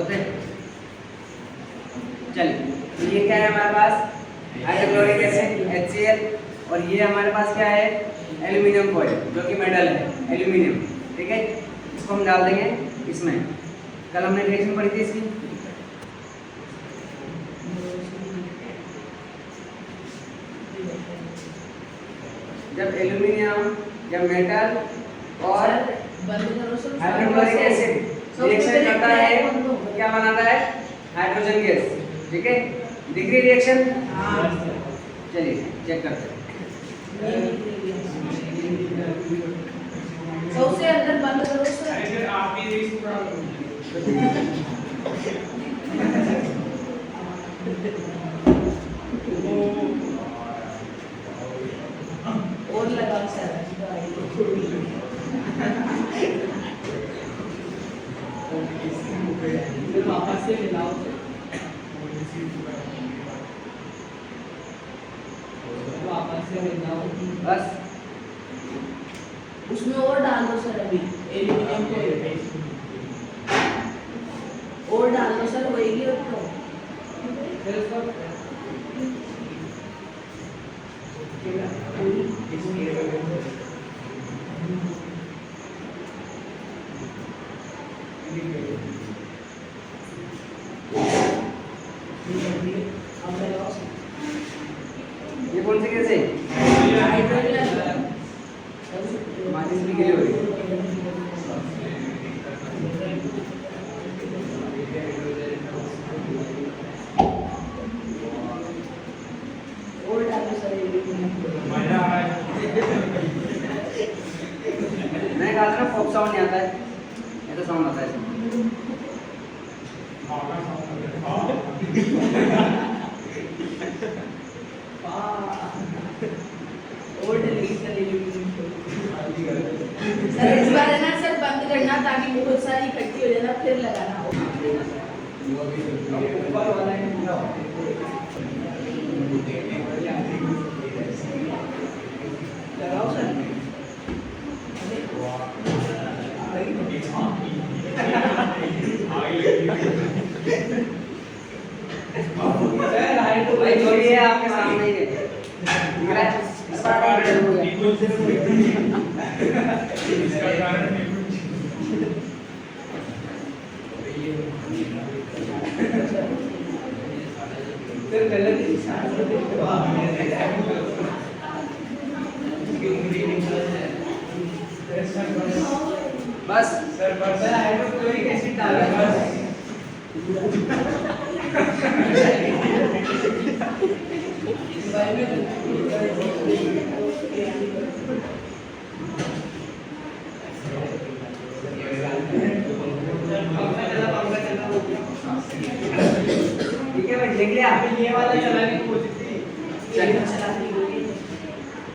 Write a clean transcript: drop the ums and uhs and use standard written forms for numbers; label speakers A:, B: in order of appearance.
A: होते हैं। चलिए, तो ये क्या है हमारे पास, हाइड्रोक्लोरिक एसिड HCl, और ये हमारे पास क्या है, एल्यूमिनियम फॉइल जो कि मेटल है, एल्यूमिनियम। ठीक है, इसको हम डाल देंगे इसमें। कल हमने रिएक्शन पढ़ी थी इसकी, जब एल्यूमिनियम या मेटल और हाइड्रोक्लोरिक एसिड रिएक्शन करता है तो क्या बनाता है, हाइड्रोजन गैस। ठीक है, दिख रही रिएक्शन? चलिए चेक करते हैं।
B: सबसे अंदर बंद करो सर।
C: आप भी
B: और लगाओ सर। फिर वापस से मिलाओ। वापस से मिलाओ।
A: बस
B: उसमें और डाल दो सर, अभी एल्यूमिनियम को और डाल दो सर, होएगी और तो
A: ये कौन सी गैस है? माचिस भी गिरी हुई है।
B: और डालो सर एल्यूमिनियम।
A: मैंने कहा था ना पॉप साउंड नहीं आता है, ऐसा साउंड आता है इसमें।
B: और डलेगी सर एल्यूमिनियम। सर इस बार है ना सर बंद करना, ताकि बहुत सारी इकट्ठी हो जाए ना, फिर लगाना हो।
A: ऊपर वाला है
B: लगाओ सर।
A: भाई जो भी है आपके सामने ही है। मेरा इस बार नहीं हो गया।
C: इसका कारण
A: फिर गलत बस
C: सर बस
A: हाइड्रोक्लोरिक एसिड डाला बस। ठीक है भाई, देख लिया।
C: ये वाला चलाने की कोशिश की।
A: चलिए